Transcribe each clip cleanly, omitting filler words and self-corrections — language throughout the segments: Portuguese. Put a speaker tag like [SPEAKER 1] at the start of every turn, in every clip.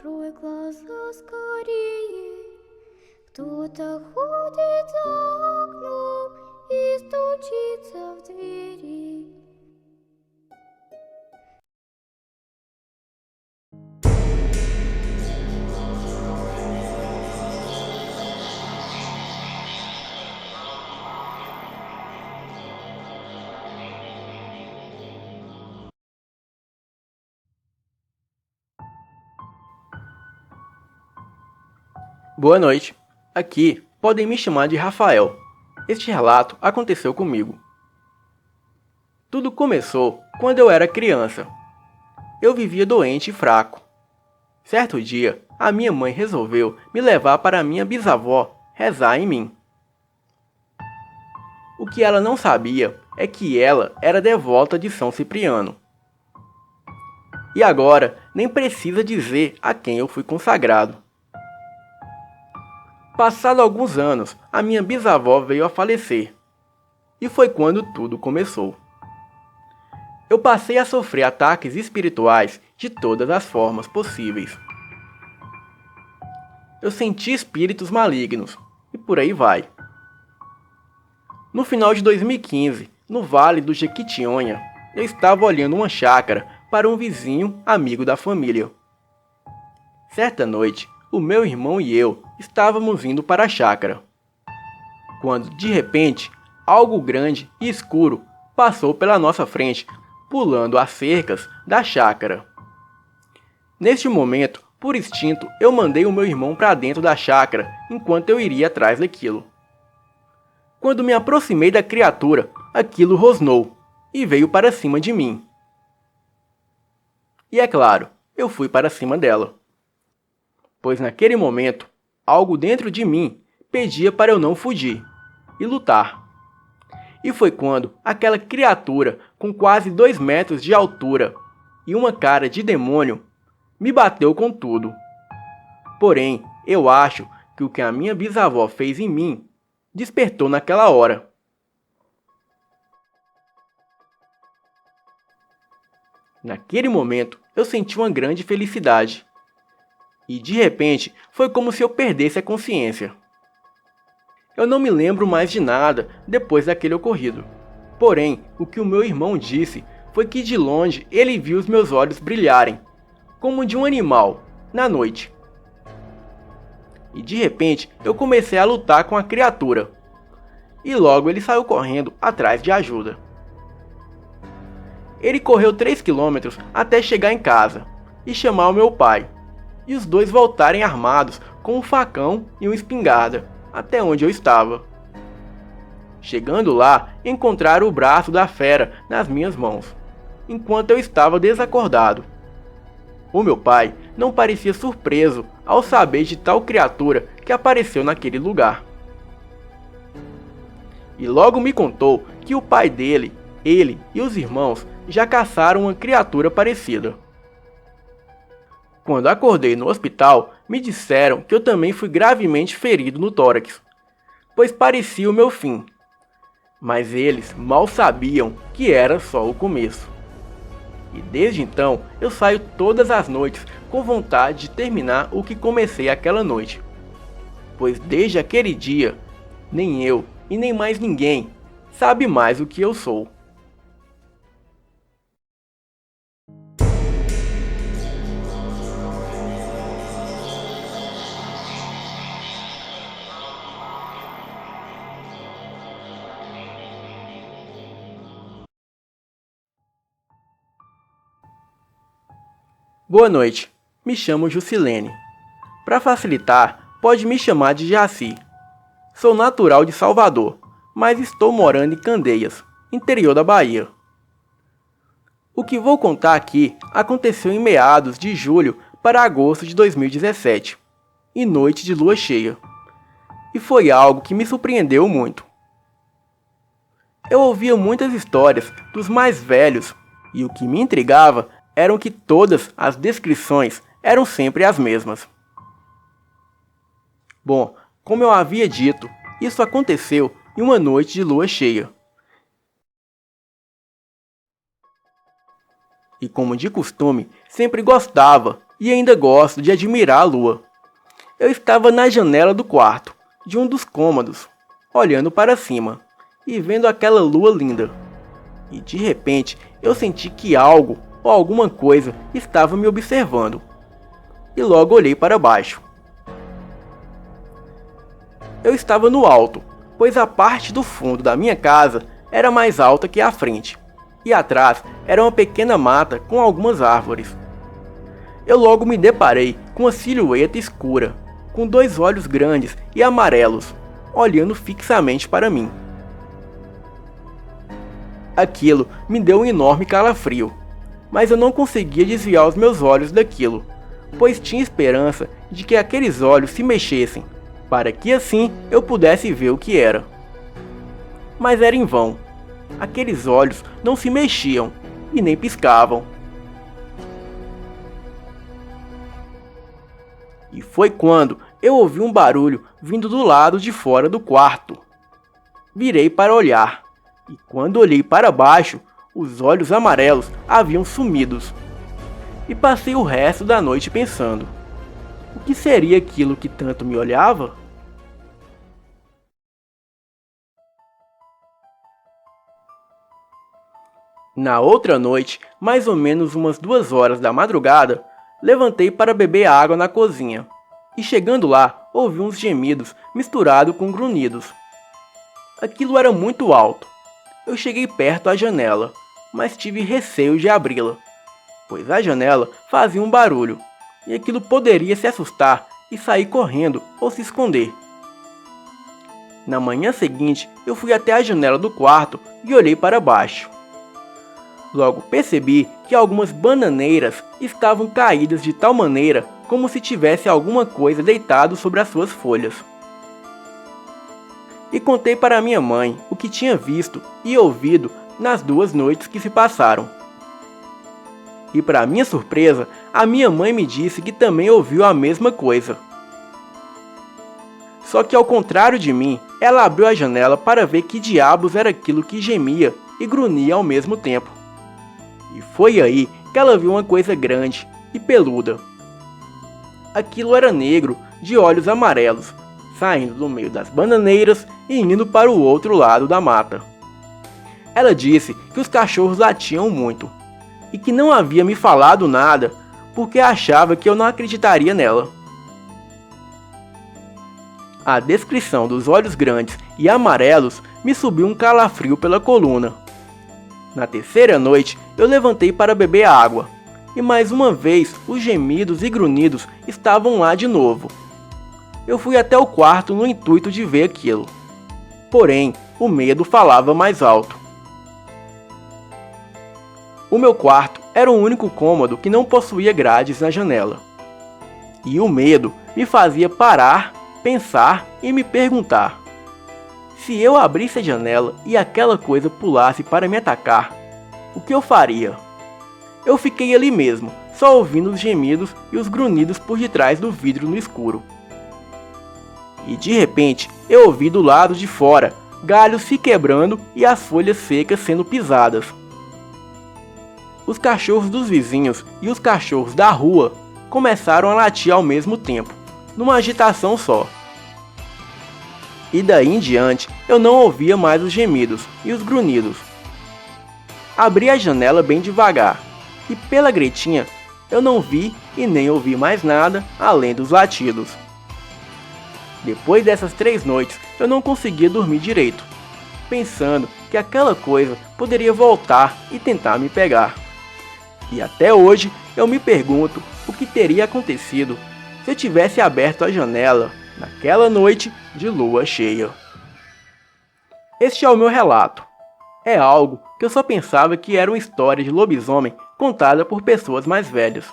[SPEAKER 1] Открой глаза скорее, кто-то ходит за окном и стучится в двери.
[SPEAKER 2] Boa noite. Aqui podem me chamar de Rafael. Este relato aconteceu comigo. Tudo começou quando eu era criança. Eu vivia doente e fraco. Certo dia, a minha mãe resolveu me levar para a minha bisavó rezar em mim. O que ela não sabia é que ela era devota de São Cipriano. E agora nem precisa dizer a quem eu fui consagrado. Passado alguns anos, a minha bisavó veio a falecer. E foi quando tudo começou. Eu passei a sofrer ataques espirituais de todas as formas possíveis. Eu senti espíritos malignos, e por aí vai. No final de 2015, no Vale do Jequitinhonha, eu estava olhando uma chácara para um vizinho amigo da família. Certa noite, o meu irmão e eu estávamos indo para a chácara, quando, de repente, algo grande e escuro passou pela nossa frente, pulando as cercas da chácara. Neste momento, por instinto, eu mandei o meu irmão para dentro da chácara enquanto eu iria atrás daquilo. Quando me aproximei da criatura, aquilo rosnou e veio para cima de mim. E é claro, eu fui para cima dela. Pois naquele momento, algo dentro de mim pedia para eu não fugir e lutar. E foi quando aquela criatura com quase 2 metros de altura e uma cara de demônio me bateu com tudo. Porém, eu acho que o que a minha bisavó fez em mim despertou naquela hora. Naquele momento, eu senti uma grande felicidade. E de repente, foi como se eu perdesse a consciência. Eu não me lembro mais de nada depois daquele ocorrido. Porém, o que o meu irmão disse foi que de longe ele viu os meus olhos brilharem, como de um animal, na noite. E de repente, eu comecei a lutar com a criatura. E logo ele saiu correndo atrás de ajuda. Ele correu 3 quilômetros até chegar em casa e chamar o meu pai. E os dois voltarem armados com um facão e uma espingarda, até onde eu estava. Chegando lá, encontraram o braço da fera nas minhas mãos, enquanto eu estava desacordado. O meu pai não parecia surpreso ao saber de tal criatura que apareceu naquele lugar. E logo me contou que o pai dele, ele e os irmãos já caçaram uma criatura parecida. Quando acordei no hospital, me disseram que eu também fui gravemente ferido no tórax, pois parecia o meu fim. Mas eles mal sabiam que era só o começo. E desde então, eu saio todas as noites com vontade de terminar o que comecei aquela noite. Pois desde aquele dia, nem eu e nem mais ninguém sabe mais o que eu sou. Boa noite, me chamo Jusilene. Para facilitar, pode me chamar de Jaci. Sou natural de Salvador, mas estou morando em Candeias, interior da Bahia. O que vou contar aqui aconteceu em meados de julho para agosto de 2017, em noite de lua cheia. E foi algo que me surpreendeu muito. Eu ouvia muitas histórias dos mais velhos, e o que me intrigava eram que todas as descrições eram sempre as mesmas. Bom, como eu havia dito, isso aconteceu em uma noite de lua cheia. E como de costume, sempre gostava e ainda gosto de admirar a lua. Eu estava na janela do quarto, de um dos cômodos, olhando para cima e vendo aquela lua linda. E de repente eu senti que algo ou alguma coisa estava me observando. E logo olhei para baixo. Eu estava no alto, pois a parte do fundo da minha casa era mais alta que a frente, e atrás era uma pequena mata com algumas árvores. Eu logo me deparei com uma silhueta escura, com 2 olhos grandes e amarelos, olhando fixamente para mim. Aquilo me deu um enorme calafrio, mas eu não conseguia desviar os meus olhos daquilo, pois tinha esperança de que aqueles olhos se mexessem, para que assim eu pudesse ver o que era. Mas era em vão. Aqueles olhos não se mexiam e nem piscavam. E foi quando eu ouvi um barulho vindo do lado de fora do quarto. Virei para olhar, e quando olhei para baixo, os olhos amarelos haviam sumidos. E passei o resto da noite pensando: o que seria aquilo que tanto me olhava? Na outra noite, mais ou menos umas 2 horas da madrugada, levantei para beber água na cozinha. E chegando lá, ouvi uns gemidos misturados com grunhidos. Aquilo era muito alto. Eu cheguei perto à janela, mas tive receio de abri-la, pois a janela fazia um barulho, e aquilo poderia se assustar e sair correndo ou se esconder. Na manhã seguinte, eu fui até a janela do quarto e olhei para baixo. Logo percebi que algumas bananeiras estavam caídas de tal maneira como se tivesse alguma coisa deitado sobre as suas folhas. E contei para minha mãe o que tinha visto e ouvido nas 2 noites que se passaram. E para minha surpresa, a minha mãe me disse que também ouviu a mesma coisa. Só que ao contrário de mim, ela abriu a janela para ver que diabos era aquilo que gemia e grunhia ao mesmo tempo. E foi aí que ela viu uma coisa grande e peluda. Aquilo era negro, de olhos amarelos, saindo do meio das bananeiras e indo para o outro lado da mata. Ela disse que os cachorros latiam muito, e que não havia me falado nada porque achava que eu não acreditaria nela. A descrição dos olhos grandes e amarelos me subiu um calafrio pela coluna. Na terceira noite, eu levantei para beber água, e mais uma vez os gemidos e grunhidos estavam lá de novo. Eu fui até o quarto no intuito de ver aquilo. Porém, o medo falava mais alto. O meu quarto era o único cômodo que não possuía grades na janela. E o medo me fazia parar, pensar e me perguntar: se eu abrisse a janela e aquela coisa pulasse para me atacar, o que eu faria? Eu fiquei ali mesmo, só ouvindo os gemidos e os grunhidos por detrás do vidro no escuro. E de repente, eu ouvi do lado de fora galhos se quebrando e as folhas secas sendo pisadas. Os cachorros dos vizinhos e os cachorros da rua começaram a latir ao mesmo tempo, numa agitação só. E daí em diante, eu não ouvia mais os gemidos e os grunhidos. Abri a janela bem devagar, e pela gretinha eu não vi e nem ouvi mais nada além dos latidos. Depois dessas 3 noites, eu não conseguia dormir direito, pensando que aquela coisa poderia voltar e tentar me pegar. E até hoje eu me pergunto o que teria acontecido se eu tivesse aberto a janela naquela noite de lua cheia. Este é o meu relato. É algo que eu só pensava que era uma história de lobisomem contada por pessoas mais velhas.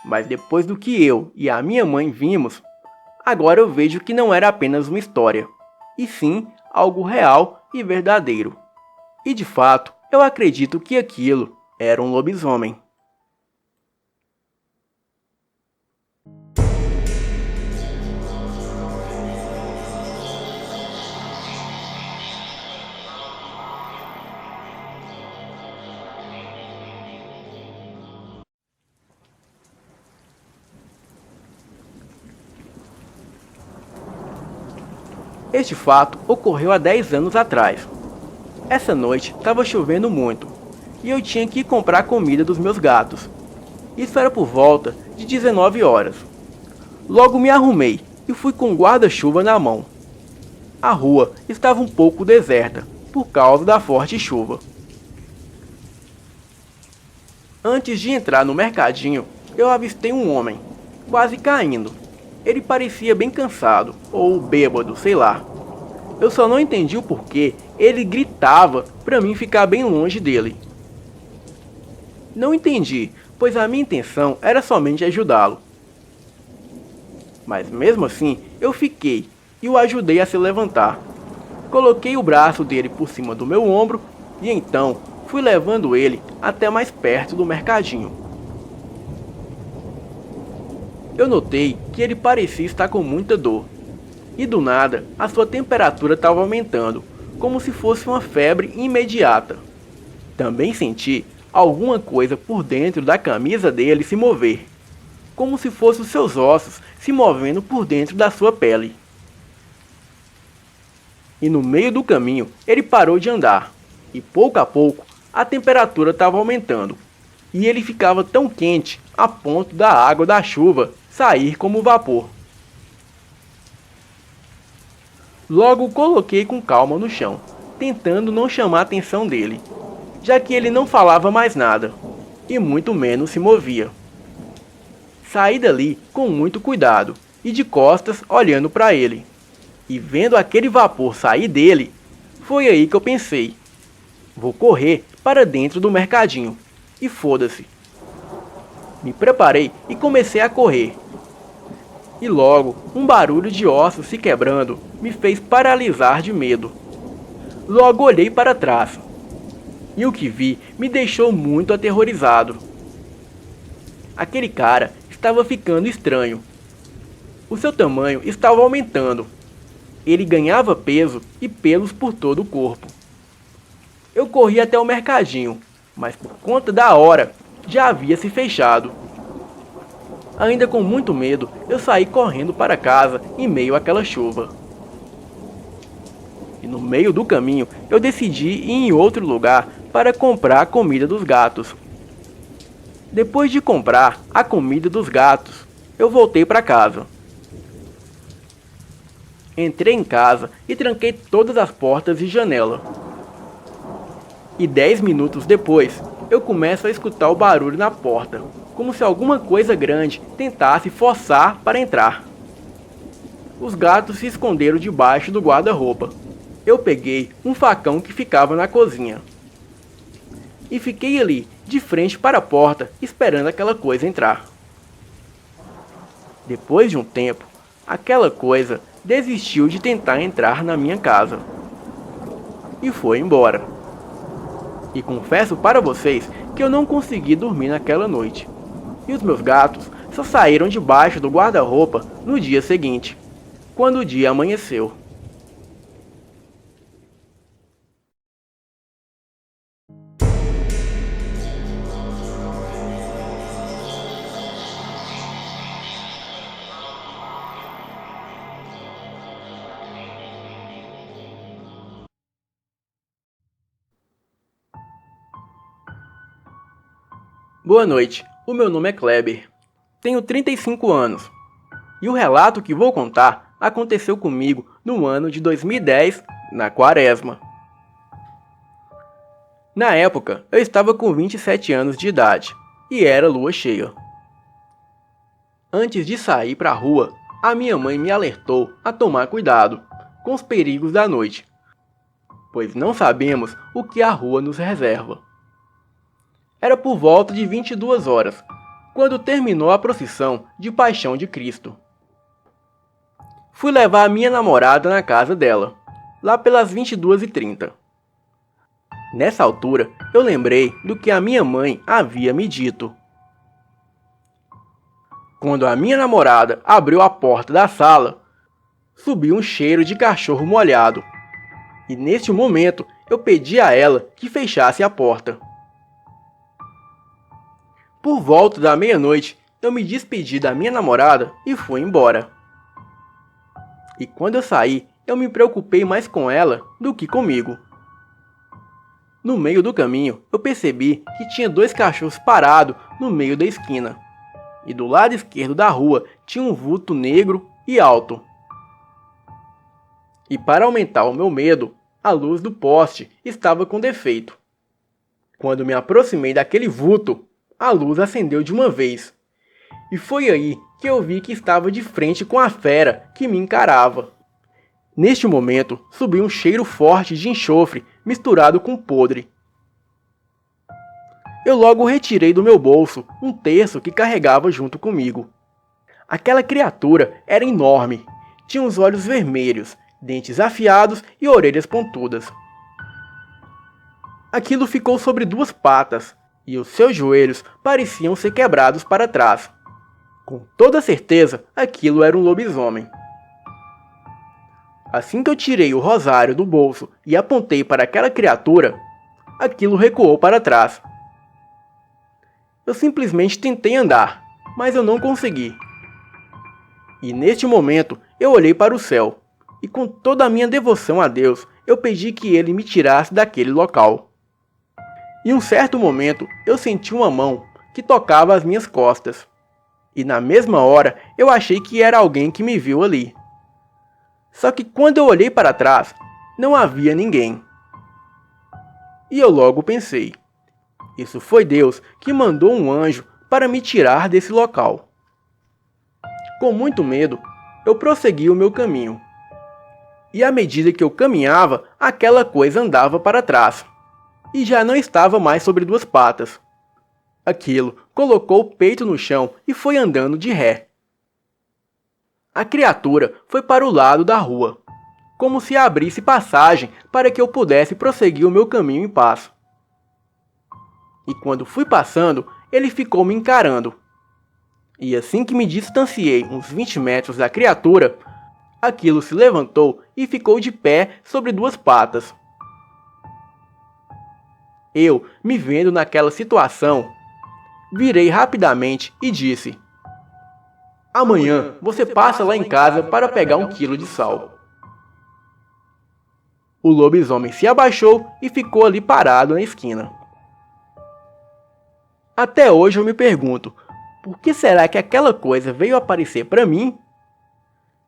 [SPEAKER 2] Mas depois do que eu e a minha mãe vimos, agora eu vejo que não era apenas uma história, e sim algo real e verdadeiro. E de fato, eu acredito que aquilo era um lobisomem. Este fato ocorreu há 10 anos atrás. Essa noite estava chovendo muito e eu tinha que ir comprar comida dos meus gatos. Isso era por volta de 19 horas. Logo me arrumei e fui com o guarda-chuva na mão. A rua estava um pouco deserta por causa da forte chuva. Antes de entrar no mercadinho, eu avistei um homem, quase caindo. Ele parecia bem cansado, ou bêbado, sei lá. Eu só não entendi o porquê ele gritava para mim ficar bem longe dele. Não entendi, pois a minha intenção era somente ajudá-lo. Mas mesmo assim, eu fiquei e o ajudei a se levantar. Coloquei o braço dele por cima do meu ombro e então fui levando ele até mais perto do mercadinho. Eu notei que ele parecia estar com muita dor. E do nada, a sua temperatura estava aumentando, como se fosse uma febre imediata. Também senti alguma coisa por dentro da camisa dele se mover, como se fossem os seus ossos se movendo por dentro da sua pele. E no meio do caminho, ele parou de andar, e pouco a pouco, a temperatura estava aumentando, e ele ficava tão quente a ponto da água da chuva sair como vapor. Logo o coloquei com calma no chão, tentando não chamar a atenção dele, já que ele não falava mais nada, e muito menos se movia. Saí dali com muito cuidado, e de costas olhando para ele. E vendo aquele vapor sair dele, foi aí que eu pensei: vou correr para dentro do mercadinho, e foda-se. Me preparei e comecei a correr. E logo, um barulho de ossos se quebrando me fez paralisar de medo. Logo olhei para trás, e o que vi me deixou muito aterrorizado. Aquele cara estava ficando estranho. O seu tamanho estava aumentando. Ele ganhava peso e pelos por todo o corpo. Eu corri até o mercadinho, mas por conta da hora, já havia se fechado. Ainda com muito medo, eu saí correndo para casa em meio àquela chuva. E no meio do caminho, eu decidi ir em outro lugar para comprar a comida dos gatos. Depois de comprar a comida dos gatos, eu voltei para casa. Entrei em casa e tranquei todas as portas e janelas. E 10 minutos depois, eu começo a escutar o barulho na porta, como se alguma coisa grande tentasse forçar para entrar. Os gatos se esconderam debaixo do guarda-roupa. Eu peguei um facão que ficava na cozinha. E fiquei ali, de frente para a porta, esperando aquela coisa entrar. Depois de um tempo, aquela coisa desistiu de tentar entrar na minha casa. E foi embora. E confesso para vocês que eu não consegui dormir naquela noite. E os meus gatos só saíram debaixo do guarda-roupa no dia seguinte, quando o dia amanheceu. Boa noite, o meu nome é Kleber. Tenho 35 anos. E o relato que vou contar aconteceu comigo no ano de 2010, na Quaresma. Na época, eu estava com 27 anos de idade e era lua cheia. Antes de sair para a rua, a minha mãe me alertou a tomar cuidado com os perigos da noite, pois não sabemos o que a rua nos reserva. Era por volta de 22 horas, quando terminou a procissão de Paixão de Cristo. Fui levar a minha namorada na casa dela, lá pelas 22h30. Nessa altura, eu lembrei do que a minha mãe havia me dito. Quando a minha namorada abriu a porta da sala, subiu um cheiro de cachorro molhado. E neste momento, eu pedi a ela que fechasse a porta. Por volta da meia-noite, eu me despedi da minha namorada e fui embora. E quando eu saí, eu me preocupei mais com ela do que comigo. No meio do caminho, eu percebi que tinha 2 cachorros parados no meio da esquina. E do lado esquerdo da rua tinha um vulto negro e alto. E para aumentar o meu medo, a luz do poste estava com defeito. Quando me aproximei daquele vulto, a luz acendeu de uma vez. E foi aí que eu vi que estava de frente com a fera que me encarava. Neste momento, subiu um cheiro forte de enxofre misturado com podre. Eu logo retirei do meu bolso um terço que carregava junto comigo. Aquela criatura era enorme. Tinha os olhos vermelhos, dentes afiados e orelhas pontudas. Aquilo ficou sobre 2 patas, e os seus joelhos pareciam ser quebrados para trás. Com toda certeza, aquilo era um lobisomem. Assim que eu tirei o rosário do bolso e apontei para aquela criatura, aquilo recuou para trás. Eu simplesmente tentei andar, mas eu não consegui. E neste momento, eu olhei para o céu, e com toda a minha devoção a Deus, eu pedi que Ele me tirasse daquele local. Em um certo momento, eu senti uma mão que tocava as minhas costas. E na mesma hora, eu achei que era alguém que me viu ali. Só que quando eu olhei para trás, não havia ninguém. E eu logo pensei, isso foi Deus que mandou um anjo para me tirar desse local. Com muito medo, eu prossegui o meu caminho. E à medida que eu caminhava, aquela coisa andava para trás. E já não estava mais sobre 2 patas. Aquilo colocou o peito no chão e foi andando de ré. A criatura foi para o lado da rua, como se abrisse passagem para que eu pudesse prosseguir o meu caminho em paz. E quando fui passando, ele ficou me encarando. E assim que me distanciei uns 20 metros da criatura, aquilo se levantou e ficou de pé sobre 2 patas. Eu, me vendo naquela situação, virei rapidamente e disse: "Amanhã você passa lá em casa para pegar 1 quilo de sal." O lobisomem se abaixou e ficou ali parado na esquina. Até hoje eu me pergunto, por que será que aquela coisa veio aparecer para mim?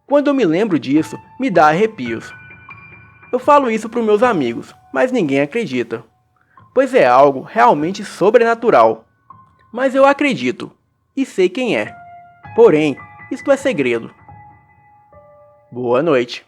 [SPEAKER 2] Quando eu me lembro disso, me dá arrepios. Eu falo isso para os meus amigos, mas ninguém acredita, pois é algo realmente sobrenatural. Mas eu acredito, e sei quem é. Porém, isto é segredo. Boa noite.